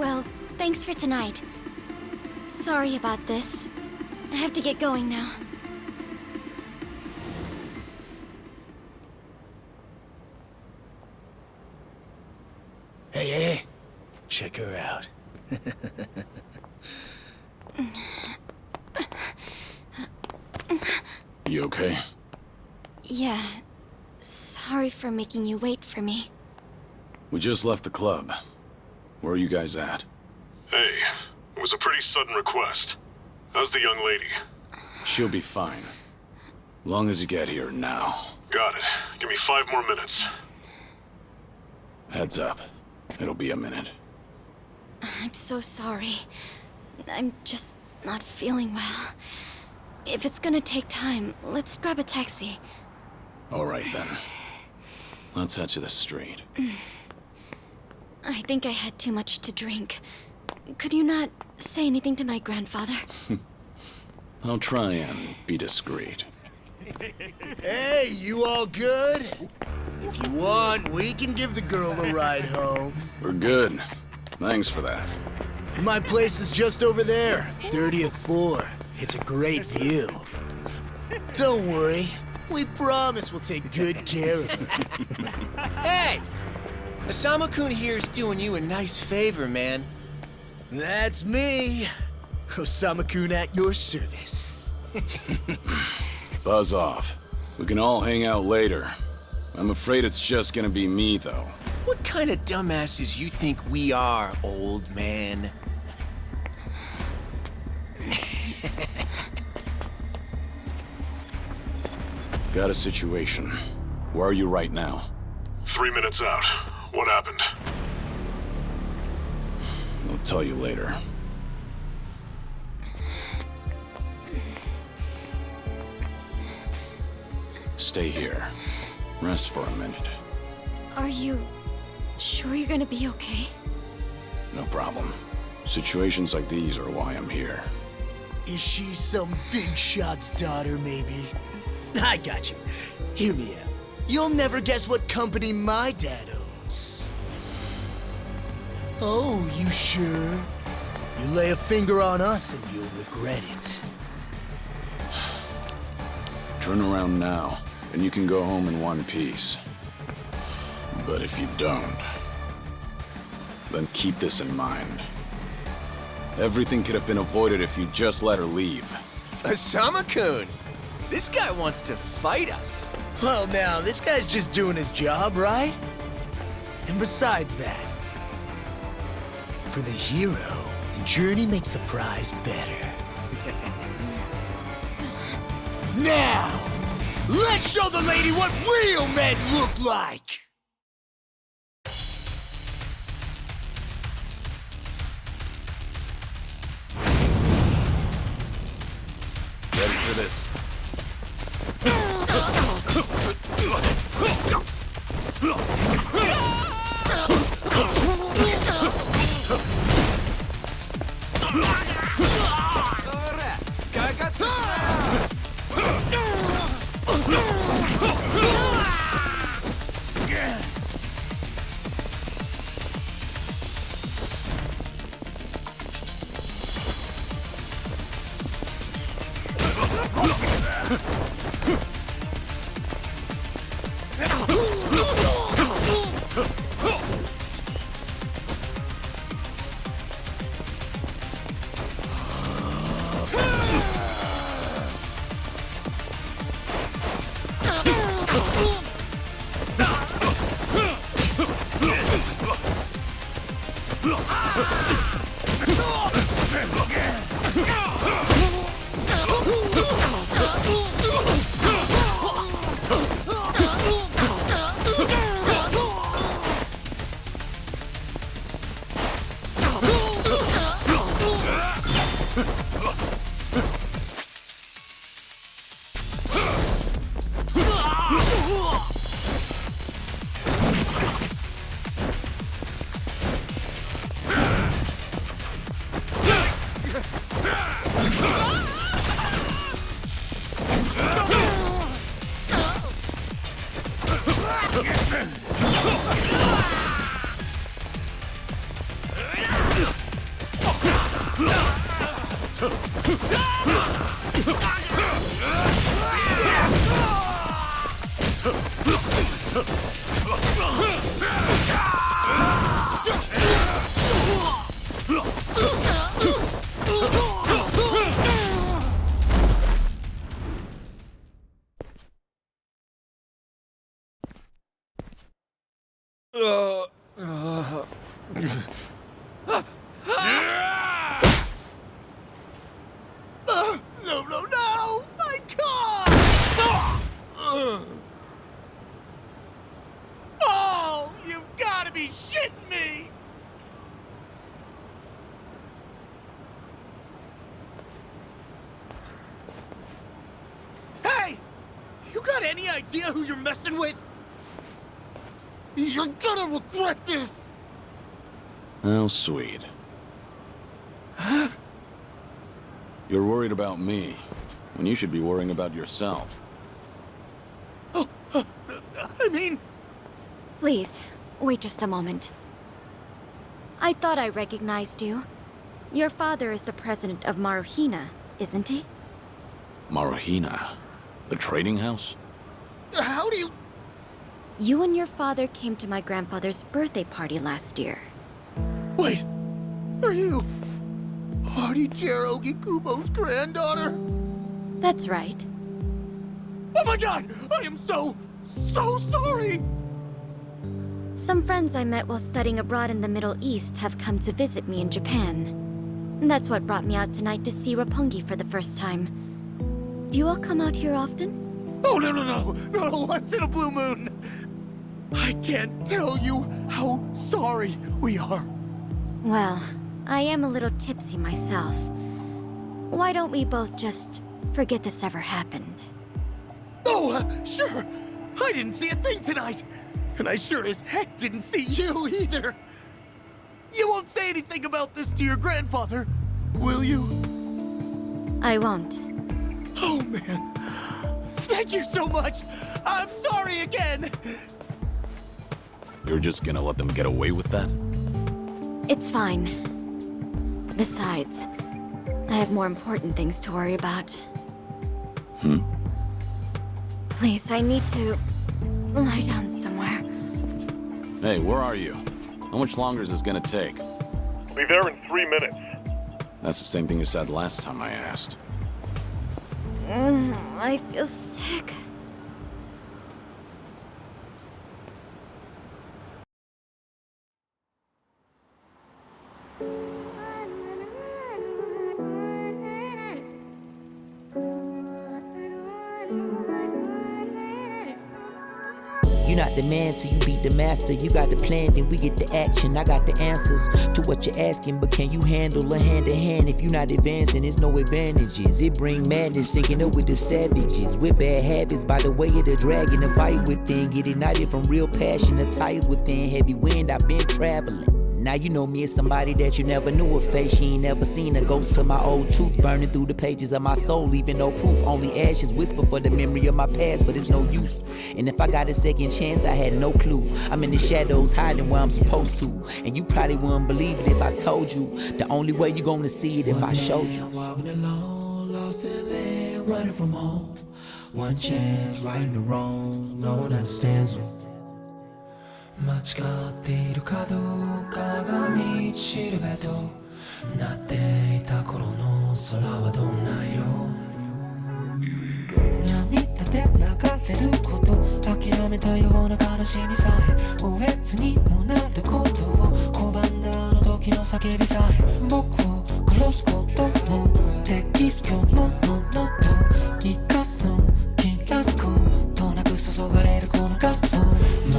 Well, thanks for tonight. Sorry about this. I have to get going now. Hey, check her out. You okay? Yeah. Sorry for making you wait for me. We just left the club. Where are you guys at? Hey, it was a pretty sudden request. How's the young lady? She'll be fine. Long as you get here now. Got it. Give me 5 more minutes. Heads up. It'll be a minute. I'm so sorry. I'm just not feeling well. If it's gonna take time, let's grab a taxi. All right, then. Let's head to the street. I think I had too much to drink. Could you not say anything to my grandfather? I'll try and be discreet. Hey, you all good? If you want, we can give the girl a ride home. We're good. Thanks for that. My place is just over there, 30th floor. It's a great view. Don't worry. We promise we'll take good care of her. Hey! Osama-kun here's doing you a nice favor, man. That's me. Osama-kun at your service. Buzz off. We can all hang out later. I'm afraid it's just gonna be me, though. What kind of dumbasses you think we are, old man? Got a situation. Where are you right now? 3 minutes out. What happened? I'll tell you later. Stay here. Rest for a minute. Are you sure you're gonna be okay? No problem. Situations like these are why I'm here. Is she some big shot's daughter, maybe? I got you. Hear me out. You'll never guess what company my dad owns. Oh, you sure? You lay a finger on us and you'll regret it. Turn around now, and you can go home in one piece. But if you don't, then keep this in mind. Everything could have been avoided if you just let her leave. Osama-kun! This guy wants to fight us. Well, now, this guy's just doing his job, right? And besides that, for the hero, the journey makes the prize better. Now, let's show the lady what real men look like! Ready for this? No, no, no! My car! Oh, you've got to be shitting me! Hey! You got any idea who you're messing with? You're gonna regret this! How sweet. You're worried about me, when you should be worrying about yourself. I mean... Please, wait just a moment. I thought I recognized you. Your father is the president of Maruhina, isn't he? Maruhina? The trading house? How do you... You and your father came to my grandfather's birthday party last year. Wait, are you... Artie Kubo's granddaughter? That's right. Oh my god! I am so sorry! Some friends I met while studying abroad in the Middle East have come to visit me in Japan. And that's what brought me out tonight to see Roppongi for the first time. Do you all come out here often? Oh, no, once in a blue moon! I can't tell you how sorry we are. Well, I am a little tipsy myself. Why don't we both just forget this ever happened? Oh, sure. I didn't see a thing tonight. And I sure as heck didn't see you either. You won't say anything about this to your grandfather, will you? I won't. Oh, man. Thank you so much. I'm sorry again. You're just gonna let them get away with that? It's fine. Besides, I have more important things to worry about. Please, I need to lie down somewhere. Hey, where are you? How much longer is this gonna take? Be there in 3 minutes. That's the same thing you said last time I asked. I feel sick. You're not the man till you beat the master. You got the plan, then we get the action. I got the answers to what you're asking, but can you handle a hand to hand? If you're not advancing, there's no advantages. It bring madness, sinking up with the savages. With bad habits, by the way of the dragon, the fight within. Get ignited from real passion, the ties within. Heavy wind, I've been traveling. Now you know me as somebody that you never knew a face. She ain't never seen a ghost to my old truth burning through the pages of my soul, leaving no proof. Only ashes whisper for the memory of my past, but it's no use. And if I got a second chance, I had no clue. I'm in the shadows hiding where I'm supposed to. And you probably wouldn't believe it if I told you. The only way you're gonna see it if I showed you. Walking alone, lost in land, running from home. One chance, righting the wrongs, no one understands you. 間違っているかどうかが道しるべとなっていた頃の空はどんな色涙で流れること諦めたような悲しみさえおえつにもなることを拒んだあの時の叫びさえ僕を殺すことも適す今日のものと生かすの切らすことなく注がれるこのガスを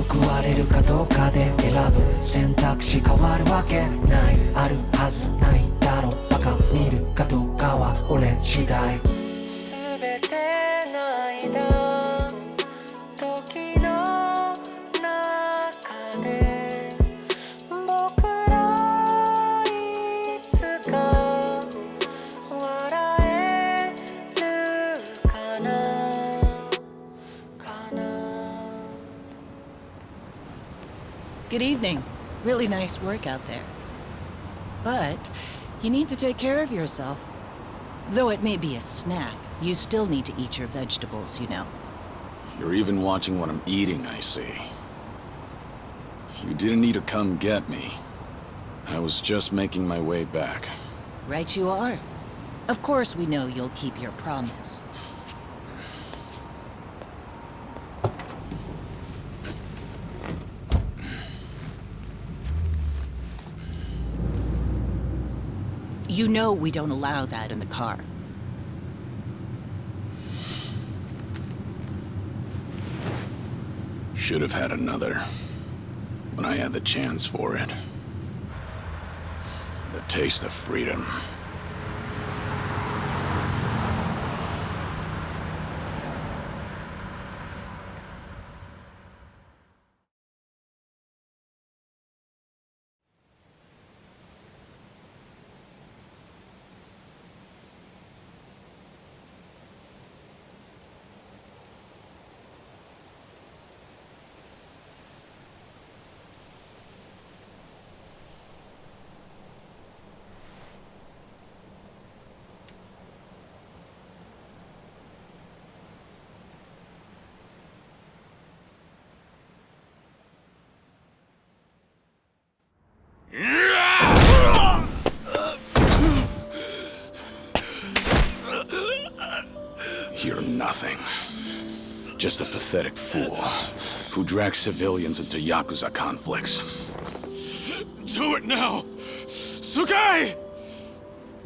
報われるかどうかで選ぶ選択肢変わるわけないあるはずないだろうバカ見るかどうかは俺次第全ての間時の中で僕らいつか笑えるかな Good evening. Really nice work out there. But you need to take care of yourself. Though it may be a snack, you still need to eat your vegetables, you know. You're even watching what I'm eating, I see. You didn't need to come get me. I was just making my way back. Right you are. Of course we know you'll keep your promise. You know we don't allow that in the car. Should have had another, when I had the chance for it. The taste of freedom. You're nothing. Just a pathetic fool who drags civilians into Yakuza conflicts. Do it now! Sugai!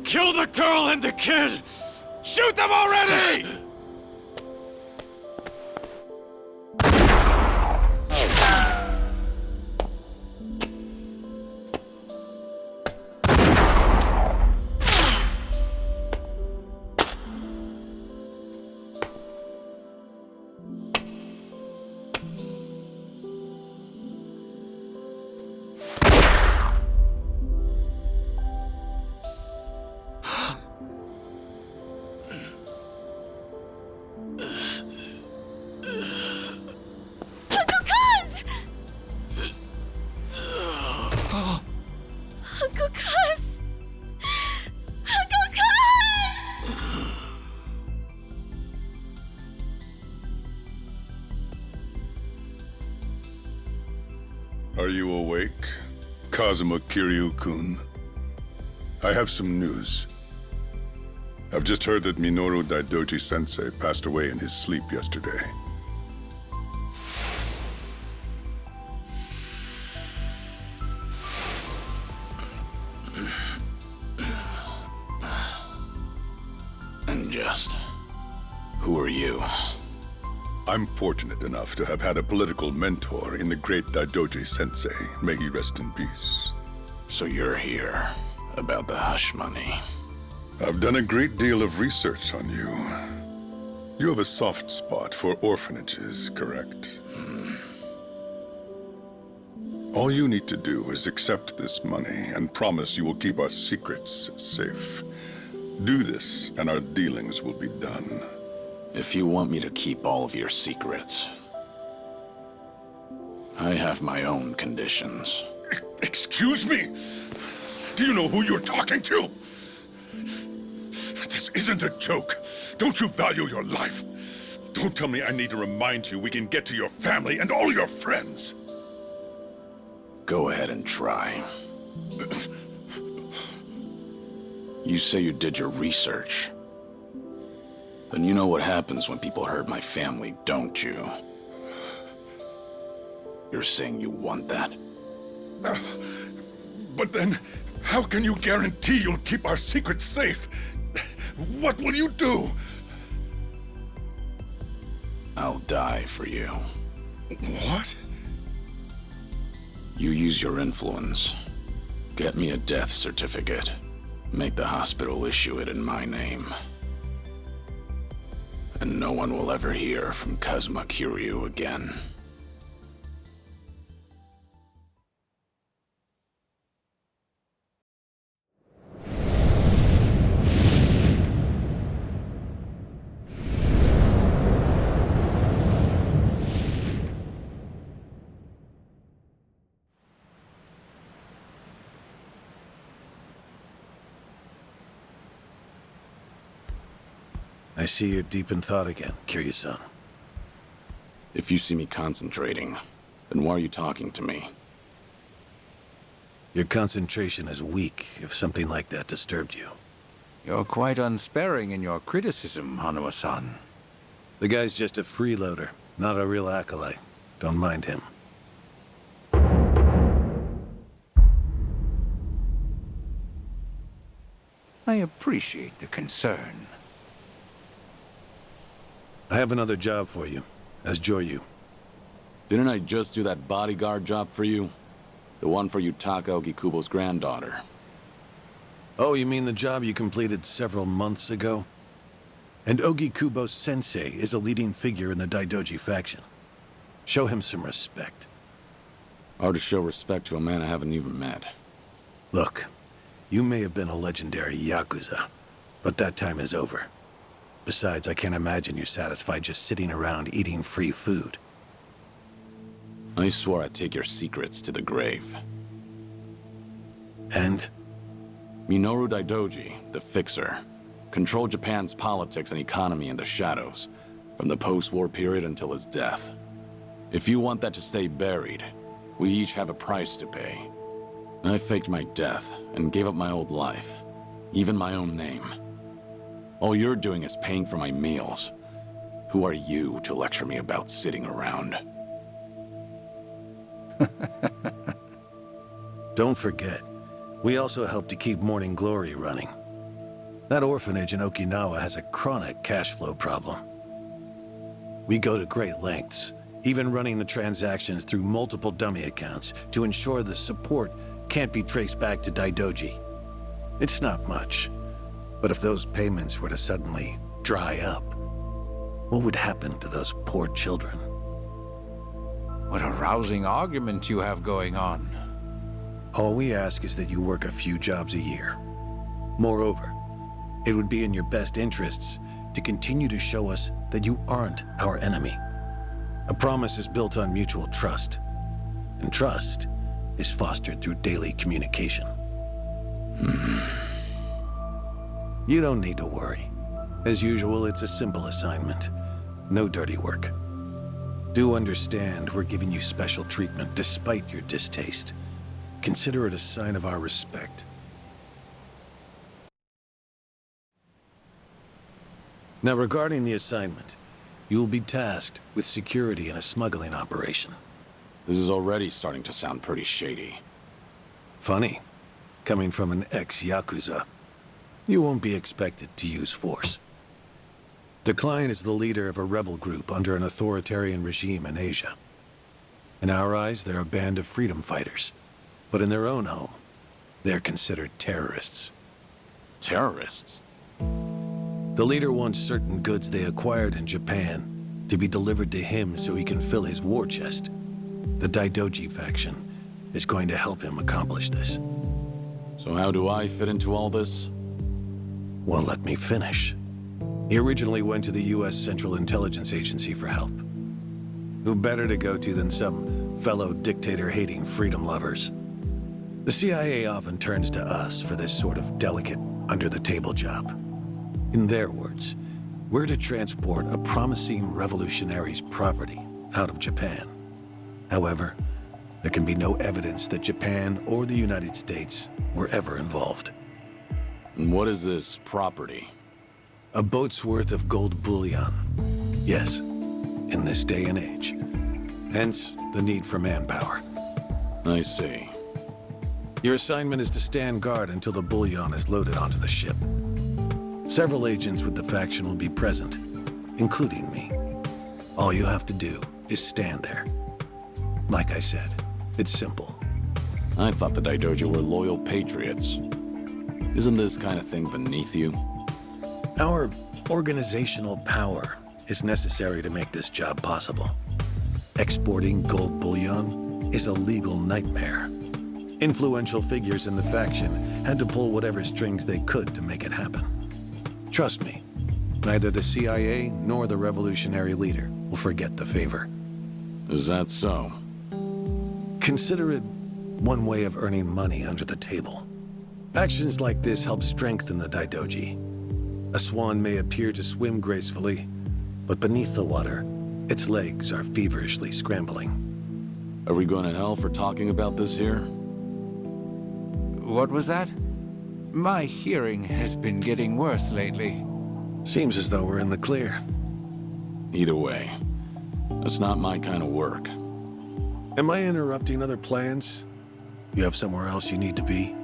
Kill the girl and the kid! Shoot them already! Are you awake, Kazuma Kiryu-kun? I have some news. I've just heard that Minoru Daidoji-sensei passed away in his sleep yesterday. And just... who are you? I'm fortunate enough to have had a political mentor in the great Daidoji-sensei. May he rest in peace. So you're here about the hush money. I've done a great deal of research on you. You have a soft spot for orphanages, correct? All you need to do is accept this money and promise you will keep our secrets safe. Do this, and our dealings will be done. If you want me to keep all of your secrets, I have my own conditions. Excuse me? Do you know who you're talking to? This isn't a joke. Don't you value your life? Don't tell me I need to remind you we can get to your family and all your friends. Go ahead and try. You say you did your research. Then you know what happens when people hurt my family, don't you? You're saying you want that? But then, how can you guarantee you'll keep our secrets safe? What will you do? I'll die for you. What? You use your influence. Get me a death certificate. Make the hospital issue it in my name. And no one will ever hear from Kazuma Kiryu again. I see you're deep in thought again, Kiryu-san. If you see me concentrating, then why are you talking to me? Your concentration is weak if something like that disturbed you. You're quite unsparing in your criticism, Hanuma-san. The guy's just a freeloader, not a real acolyte. Don't mind him. I appreciate the concern. I have another job for you, as Joryu. Didn't I just do that bodyguard job for you? The one for Yutaka Ogikubo's granddaughter. Oh, you mean the job you completed several months ago? And Ogikubo Sensei is a leading figure in the Daidoji faction. Show him some respect. Hard to show respect to a man I haven't even met. Look, you may have been a legendary Yakuza, but that time is over. Besides, I can't imagine you're satisfied just sitting around eating free food. I swore I'd take your secrets to the grave. And? Minoru Daidoji, the Fixer, controlled Japan's politics and economy in the shadows, from the post-war period until his death. If you want that to stay buried, we each have a price to pay. I faked my death and gave up my old life, even my own name. All you're doing is paying for my meals. Who are you to lecture me about sitting around? Don't forget, we also help to keep Morning Glory running. That orphanage in Okinawa has a chronic cash flow problem. We go to great lengths, even running the transactions through multiple dummy accounts to ensure the support can't be traced back to Daidoji. It's not much, but if those payments were to suddenly dry up, what would happen to those poor children? What a rousing argument you have going on. All we ask is that you work a few jobs a year. Moreover, it would be in your best interests to continue to show us that you aren't our enemy. A promise is built on mutual trust, and trust is fostered through daily communication. You don't need to worry. As usual, it's a simple assignment. No dirty work. Do understand we're giving you special treatment despite your distaste. Consider it a sign of our respect. Now, regarding the assignment, you will be tasked with security in a smuggling operation. This is already starting to sound pretty shady. Funny, coming from an ex-Yakuza. You won't be expected to use force. The client is the leader of a rebel group under an authoritarian regime in Asia. In our eyes, they're a band of freedom fighters. But in their own home, they're considered terrorists. Terrorists? The leader wants certain goods they acquired in Japan to be delivered to him so he can fill his war chest. The Daidoji faction is going to help him accomplish this. So how do I fit into all this? Well, let me finish. He originally went to the U.S. Central Intelligence Agency for help. Who better to go to than some fellow dictator-hating freedom lovers? The CIA often turns to us for this sort of delicate, under-the-table job. In their words, we're to transport a promising revolutionary's property out of Japan. However, there can be no evidence that Japan or the United States were ever involved. And what is this property? A boat's worth of gold bullion. Yes, in this day and age. Hence, the need for manpower. I see. Your assignment is to stand guard until the bullion is loaded onto the ship. Several agents with the faction will be present, including me. All you have to do is stand there. Like I said, it's simple. I thought the Daidoji were loyal patriots. Isn't this kind of thing beneath you? Our organizational power is necessary to make this job possible. Exporting gold bullion is a legal nightmare. Influential figures in the faction had to pull whatever strings they could to make it happen. Trust me, neither the CIA nor the revolutionary leader will forget the favor. Is that so? Consider it one way of earning money under the table. Actions like this help strengthen the Daidoji. A swan may appear to swim gracefully, but beneath the water, Its legs are feverishly scrambling. Are we going to hell for talking about this here? What was that? My hearing has been getting worse lately. Seems as though we're in the clear. Either way, that's not my kind of work. Am I interrupting other plans? You have somewhere else you need to be?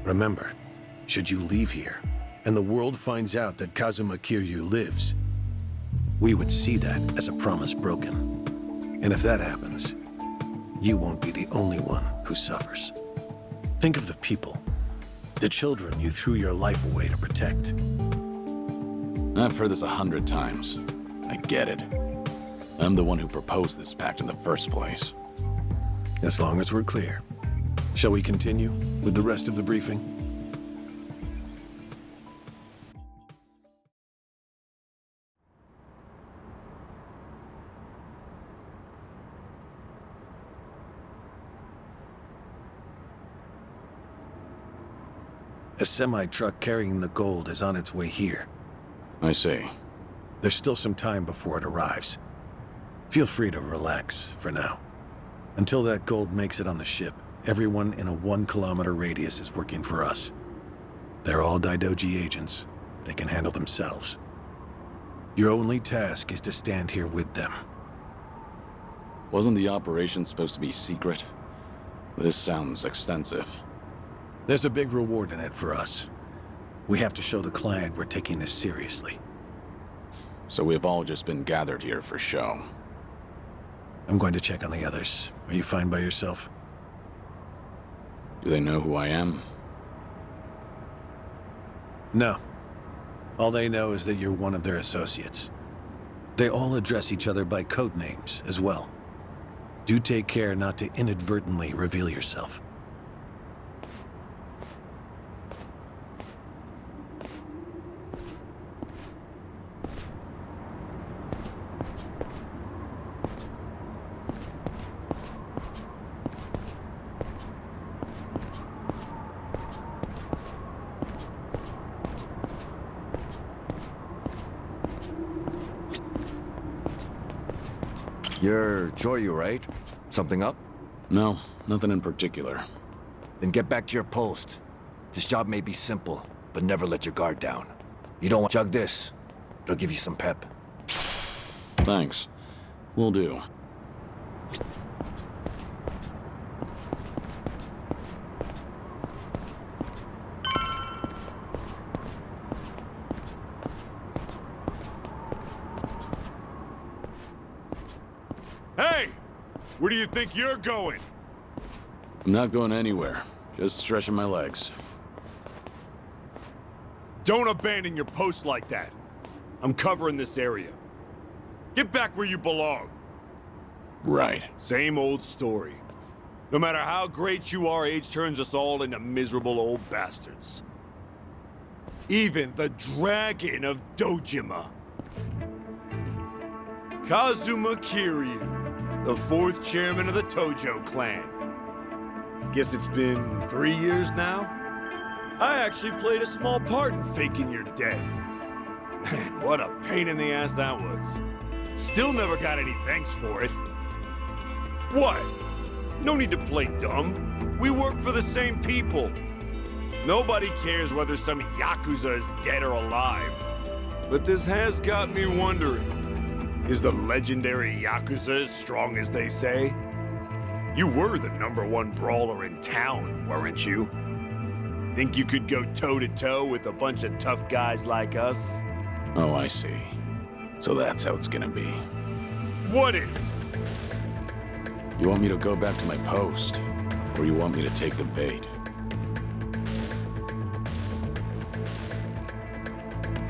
Remember, should you leave here, and the world finds out that Kazuma Kiryu lives, we would see that as a promise broken. And if that happens, you won't be the only one who suffers. Think of the people, the children you threw your life away to protect. I've heard this 100 times. I get it. I'm the one who proposed this pact in the first place. As long as we're clear. Shall we continue with the rest of the briefing? A semi-truck carrying the gold is on its way here. I see. There's still some time before it arrives. Feel free to relax for now. Until that gold makes it on the ship, everyone in a 1-kilometer radius is working for us. They're all Daidoji agents. They can handle themselves. Your only task is to stand here with them. Wasn't the operation supposed to be secret? This sounds extensive. There's a big reward in it for us. We have to show the client we're taking this seriously. So we've all just been gathered here for show. I'm going to check on the others. Are you fine by yourself? Do they know who I am? No. All they know is that you're one of their associates. They all address each other by code names as well. Do take care not to inadvertently reveal yourself. You're Joryu, right? Something up? No, nothing in particular. Then get back to your post. This job may be simple, but never let your guard down. You don't want to chug this. It'll give you some pep. Thanks. Will do. Hey! Where do you think you're going? I'm not going anywhere. Just stretching my legs. Don't abandon your post like that. I'm covering this area. Get back where you belong. Right. Same old story. No matter how great you are, age turns us all into miserable old bastards. Even the Dragon of Dojima. Kazuma Kiryu, the 4th chairman of the Tojo clan. Guess it's been 3 years now? I actually played a small part in faking your death. Man, what a pain in the ass that was. Still never got any thanks for it. What? No need to play dumb. We work for the same people. Nobody cares whether some Yakuza is dead or alive. But this has got me wondering. Is the legendary Yakuza as strong as they say? You were the #1 brawler in town, weren't you? Think you could go toe-to-toe with a bunch of tough guys like us? Oh, I see. So that's how it's gonna be. What is? You want me to go back to my post? Or you want me to take the bait?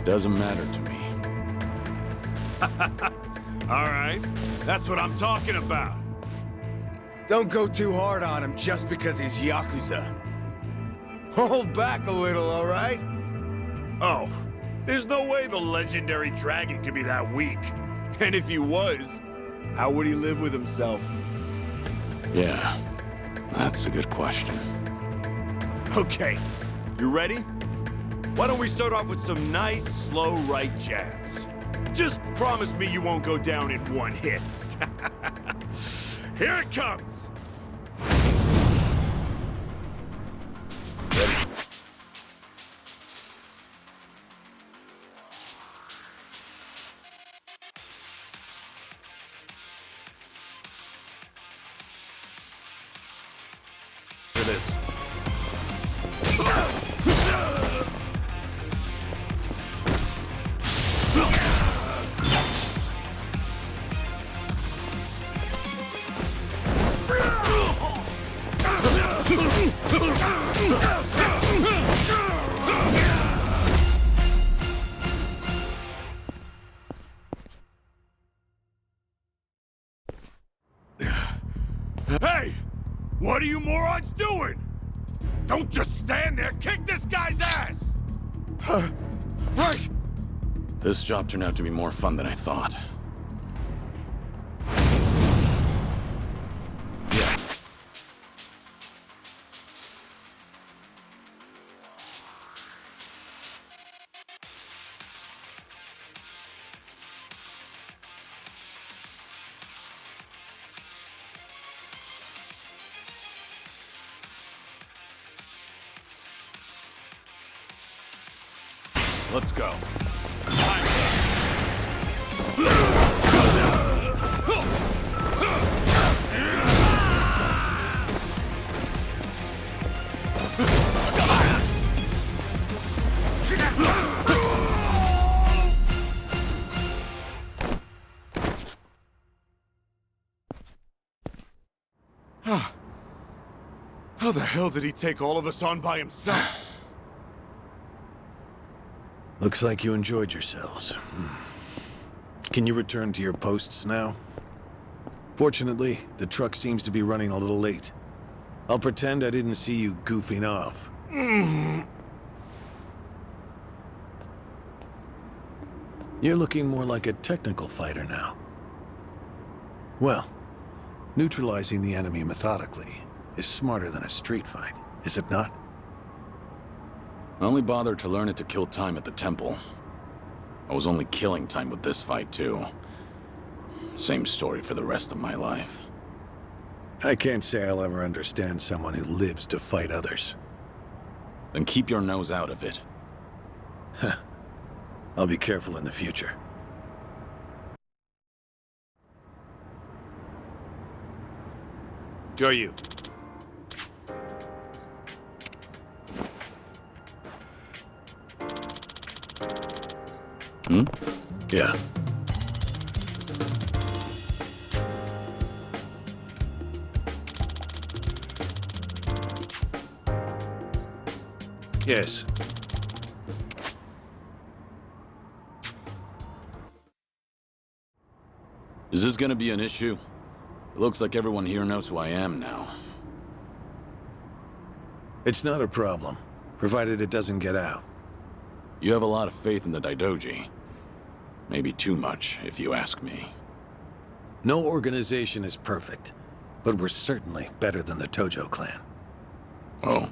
Doesn't matter to me. All right, that's what I'm talking about. Don't go too hard on him just because he's Yakuza. Hold back a little, all right? Oh, there's no way the legendary dragon could be that weak. And if he was, how would he live with himself? Yeah, that's a good question. Okay, you ready? Why don't we start off with some nice, slow right jabs? Just promise me you won't go down in one hit. Here it comes! For this. Hey! What are you morons doing? Don't just stand there! Kick this guy's ass! Right! This job turned out to be more fun than I thought. Let's go. How the hell did he take all of us on by himself? Looks like you enjoyed yourselves. Can you return to your posts now? Fortunately, the truck seems to be running a little late. I'll pretend I didn't see you goofing off. You're looking more like a technical fighter now. Well, neutralizing the enemy methodically is smarter than a street fight, is it not? I only bothered to learn it to kill time at the temple. I was only killing time with this fight, too. Same story for the rest of my life. I can't say I'll ever understand someone who lives to fight others. Then keep your nose out of it. I'll be careful in the future. Go you. Yeah. Yes. Is this gonna be an issue? It looks like everyone here knows who I am now. It's not a problem, provided it doesn't get out. You have a lot of faith in the Daidoji. Maybe too much, if you ask me. No organization is perfect, but we're certainly better than the Tojo clan. Oh?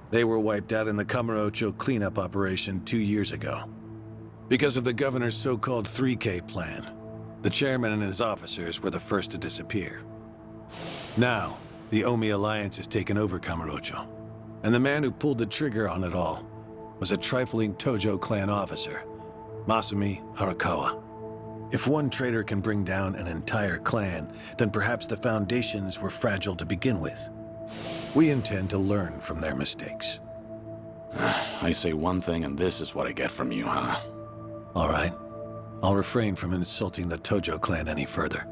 They were wiped out in the Kamurocho cleanup operation 2 years ago. Because of the governor's so-called 3K plan, the chairman and his officers were the first to disappear. Now, the Omi Alliance has taken over Kamurocho, and the man who pulled the trigger on it all was a trifling Tojo clan officer, Masumi Arakawa. If one traitor can bring down an entire clan, then perhaps the foundations were fragile to begin with. We intend to learn from their mistakes. I say one thing and this is what I get from you, huh? All right. I'll refrain from insulting the Tojo clan any further.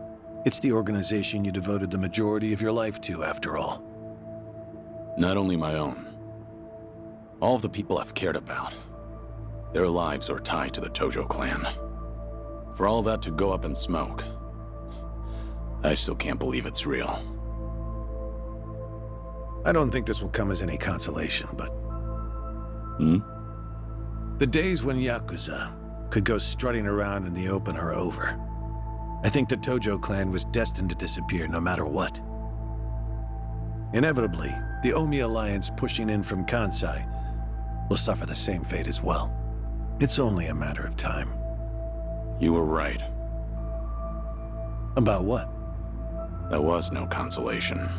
It's the organization you devoted the majority of your life to, after all. Not only my own. All of the people I've cared about. Their lives are tied to the Tojo clan. For all that to go up in smoke, I still can't believe it's real. I don't think this will come as any consolation, but... The days when Yakuza could go strutting around in the open are over. I think the Tojo clan was destined to disappear no matter what. Inevitably, the Omi Alliance pushing in from Kansai will suffer the same fate as well. It's only a matter of time. You were right. About what? There was no consolation.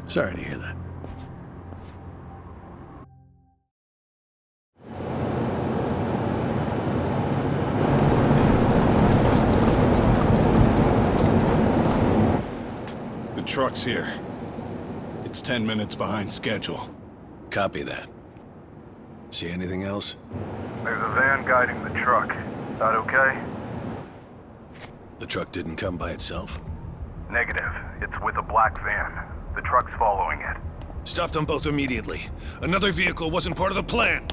Sorry to hear that. The truck's here. It's 10 minutes behind schedule. Copy that. See anything else? There's a van guiding the truck. That okay? The truck didn't come by itself? Negative. It's with a black van. The truck's following it. Stop them both immediately. Another vehicle wasn't part of the plan.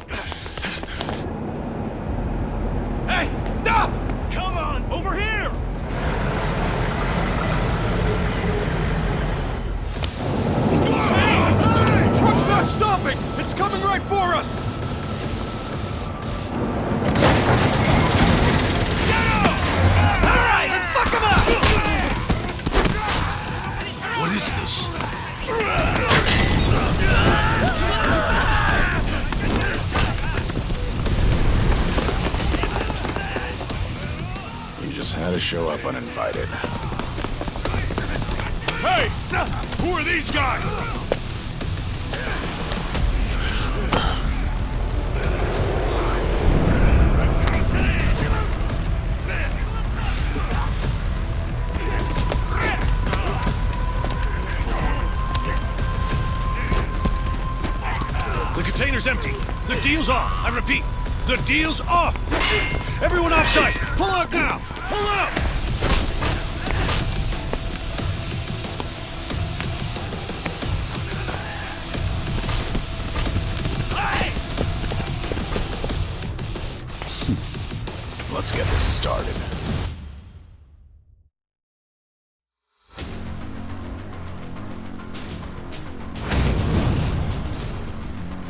Hey, stop! Come on, over here! Hey! Truck's not stopping! It's coming right for us! Alright, let's fuck him up! What is this? You just had to show up uninvited. Hey! Who are these guys? The container's empty. The deal's off. I repeat, the deal's off. Everyone offside. Pull out now. Pull out. Let's get this started.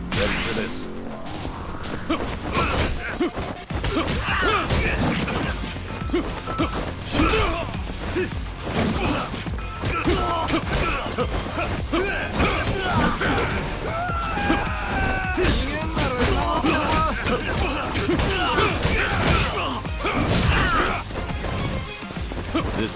Ready for this? This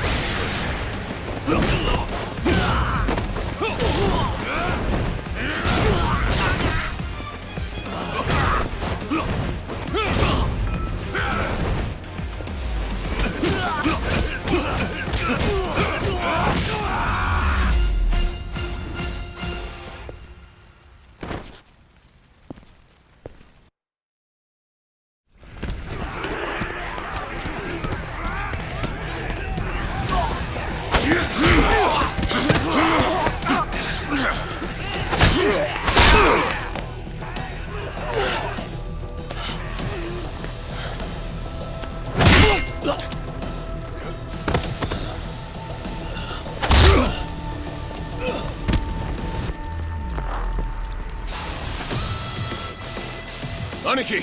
Aniki,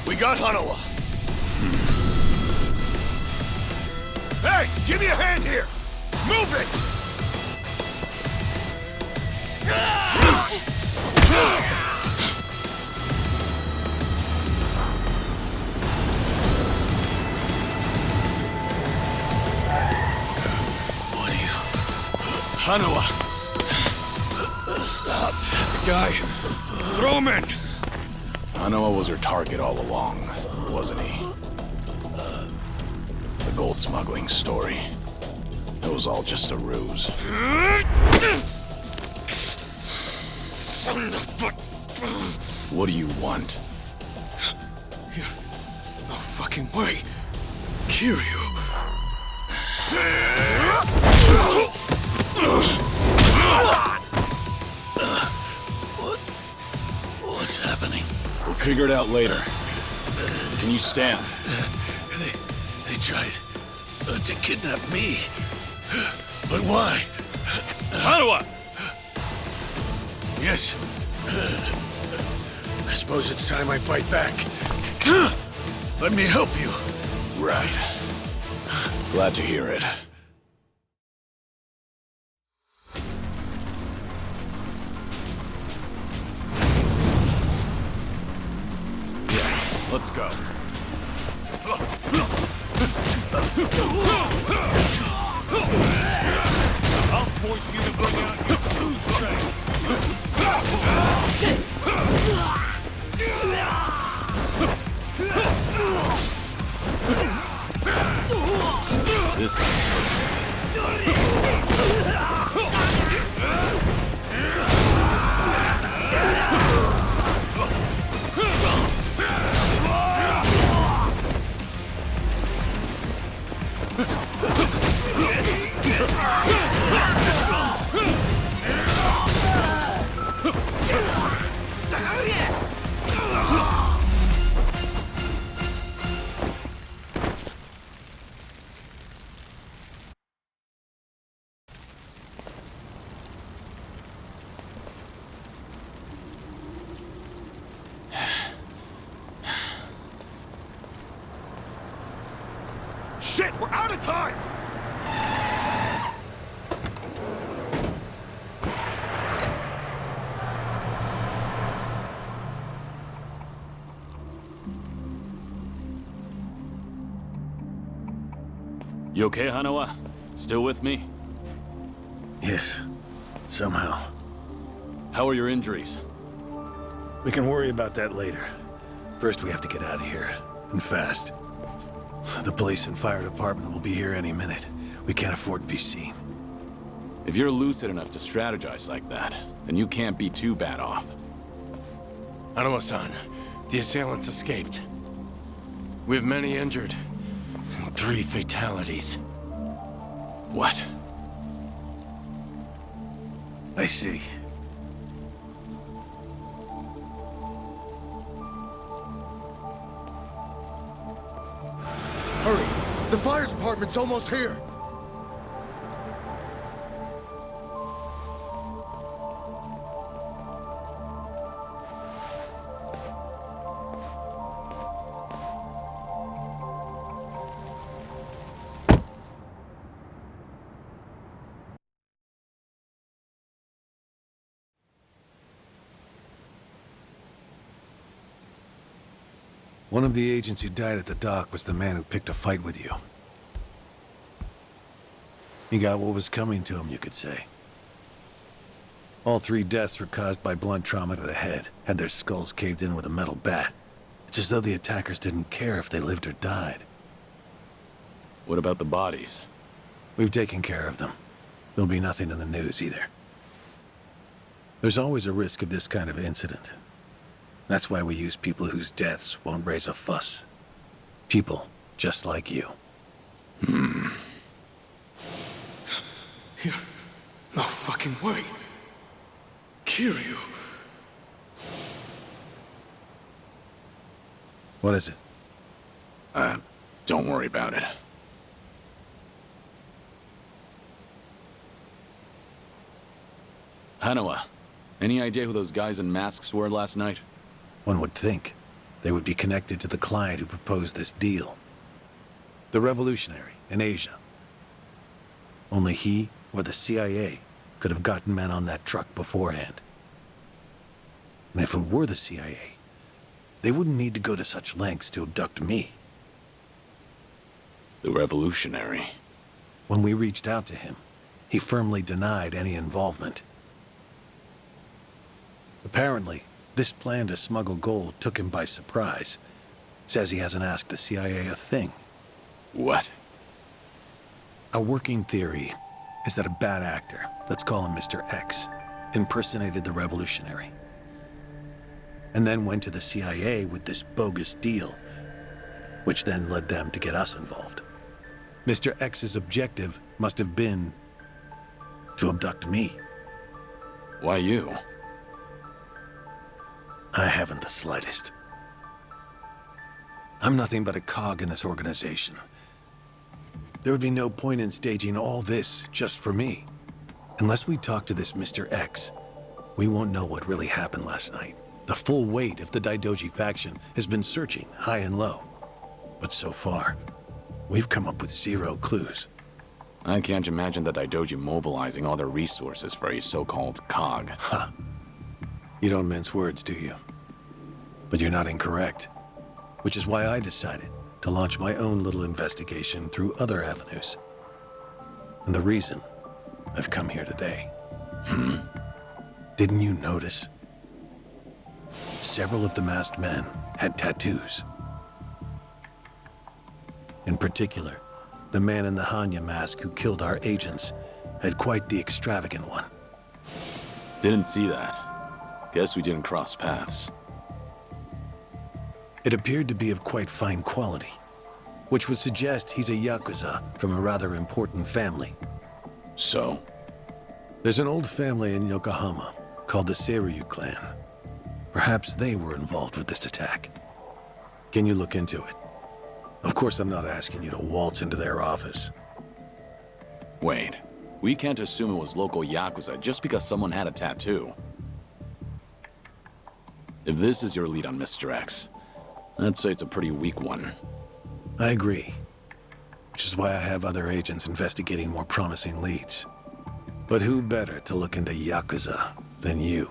we got Hanawa. Hey, give me a hand here. Move it. What are you? Hanawa. Stop. The guy. Throw him in. Hanawa was her target all along, wasn't he? The gold smuggling story. It was all just a ruse. Son of a... What do you want? No fucking way. Kiryu. What's happening? We'll figure it out later. Can you stand? They tried to kidnap me. But why? Hanawa! Yes. I suppose it's time I fight back. Let me help you. Right. Glad to hear it. Let's go. I'll force you to bring out your true strength. Shit, we're out of time! You okay, Hanawa? Still with me? Yes. Somehow. How are your injuries? We can worry about that later. First, we have to get out of here. And fast. The police and fire department will be here any minute. We can't afford to be seen. If you're lucid enough to strategize like that, then you can't be too bad off. Hanawa-san, the assailants escaped. We have many injured. And 3 fatalities. What? I see. Hurry! The fire department's almost here! One of the agents who died at the dock was the man who picked a fight with you. He got what was coming to him, you could say. All 3 deaths were caused by blunt trauma to the head, had their skulls caved in with a metal bat. It's as though the attackers didn't care if they lived or died. What about the bodies? We've taken care of them. There'll be nothing in the news either. There's always a risk of this kind of incident. That's why we use people whose deaths won't raise a fuss. People just like you. No fucking way. Kiryu. What is it? Don't worry about it. Hanawa, any idea who those guys in masks were last night? One would think they would be connected to the client who proposed this deal. The revolutionary in Asia. Only he or the CIA could have gotten men on that truck beforehand. And if it were the CIA, they wouldn't need to go to such lengths to abduct me. The revolutionary. When we reached out to him, he firmly denied any involvement. Apparently, this plan to smuggle gold took him by surprise. Says he hasn't asked the CIA a thing. What? A working theory is that a bad actor, let's call him Mr. X, impersonated the revolutionary. And then went to the CIA with this bogus deal, which then led them to get us involved. Mr. X's objective must have been to abduct me. Why you? I haven't the slightest. I'm nothing but a cog in this organization. There would be no point in staging all this just for me. Unless we talk to this Mr. X, we won't know what really happened last night. The full weight of the Daidoji faction has been searching high and low. But so far, we've come up with 0 clues. I can't imagine the Daidoji mobilizing all their resources for a so-called cog. Ha! You don't mince words, do you? But you're not incorrect. which is why I decided to launch my own little investigation through other avenues. And the reason I've come here today. Didn't you notice? Several of the masked men had tattoos. In particular, the man in the Hanya mask who killed our agents had quite the extravagant one. Didn't see that. Guess we didn't cross paths. It appeared to be of quite fine quality, which would suggest he's a Yakuza from a rather important family. So? There's an old family in Yokohama called the Seiryu clan. Perhaps they were involved with this attack. Can you look into it? Of course, I'm not asking you to waltz into their office. Wait. We can't assume it was local Yakuza just because someone had a tattoo. If this is your lead on Mr. X, I'd say it's a pretty weak one. I agree. Which is why I have other agents investigating more promising leads. But who better to look into Yakuza than you?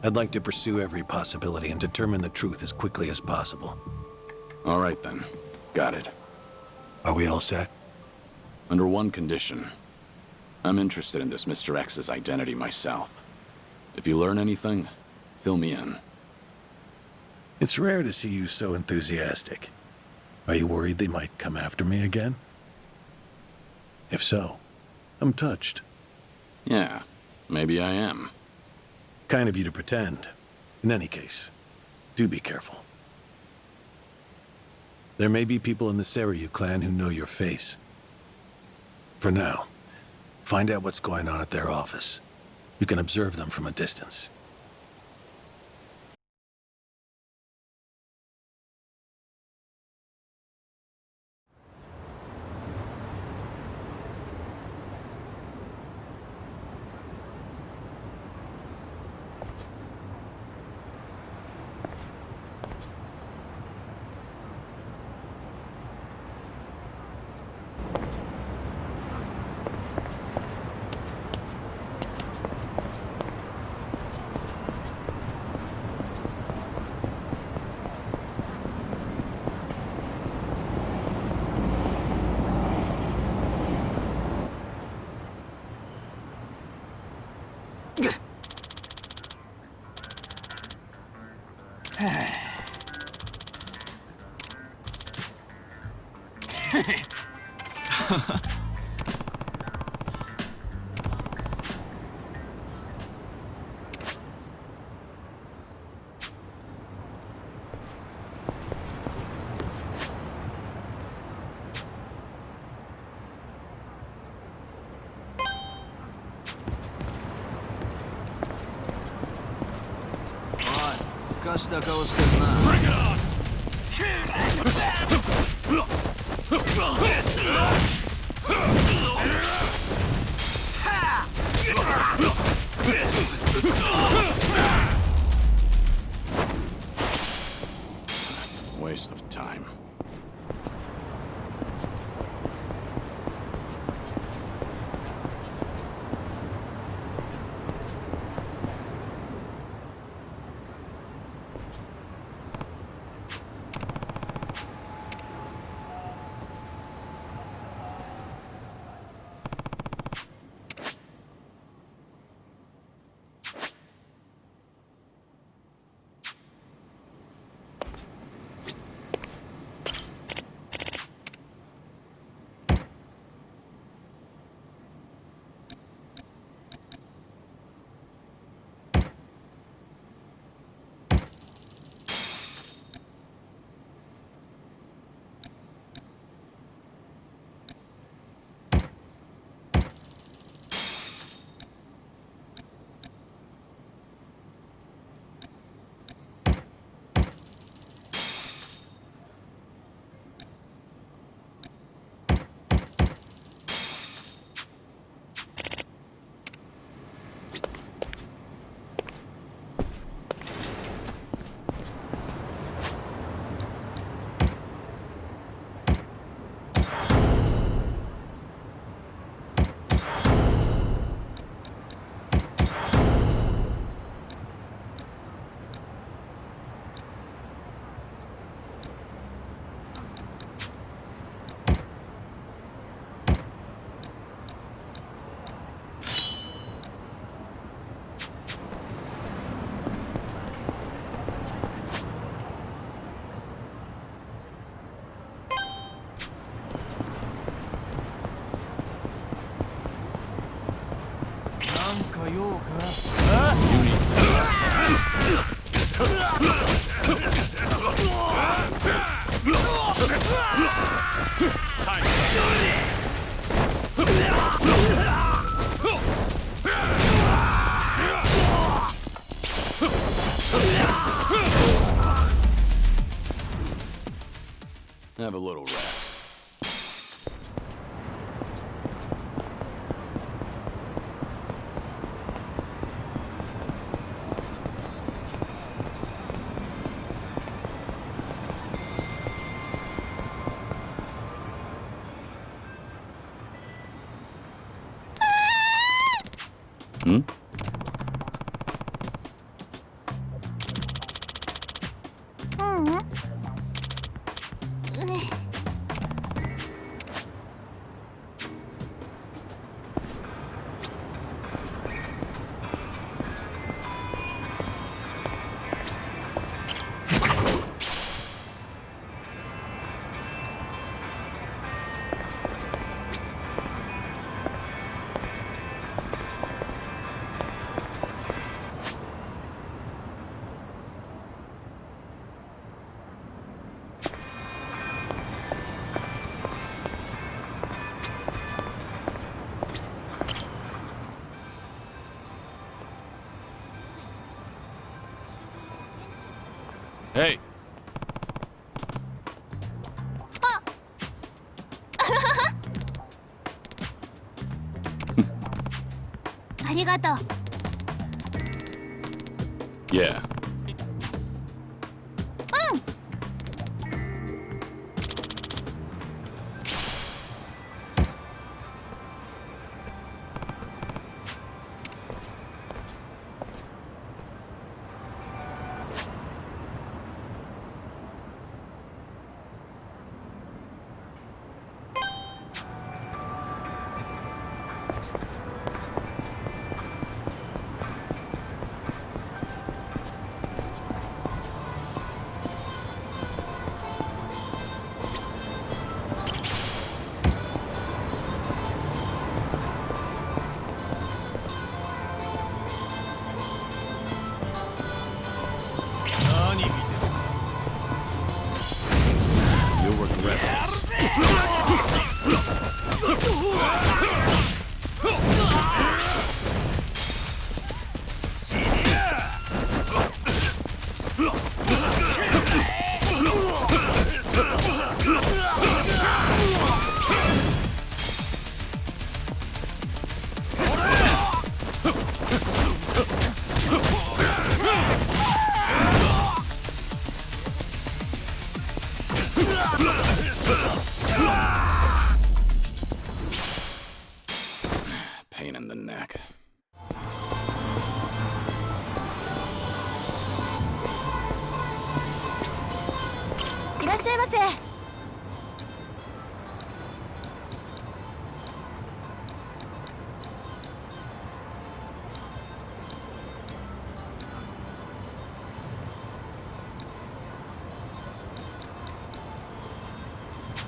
I'd like to pursue every possibility and determine the truth as quickly as possible. All right then. Got it. Are we all set? Under one condition. I'm interested in this Mr. X's identity myself. If you learn anything, fill me in. It's rare to see you so enthusiastic. Are you worried they might come after me again? If so, I'm touched. Yeah, maybe I am. Kind of you to pretend. In any case, do be careful. There may be people in the Seiryu clan who know your face. For now, find out what's going on at their office. You can observe them from a distance. Bring it on! Waste of time. Have a little rest. Hmm? Hey! ありがとう。Yeah. うん。You're working reckless. Pain in the neck. いらっしゃいませ。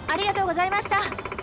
ありがとうございました。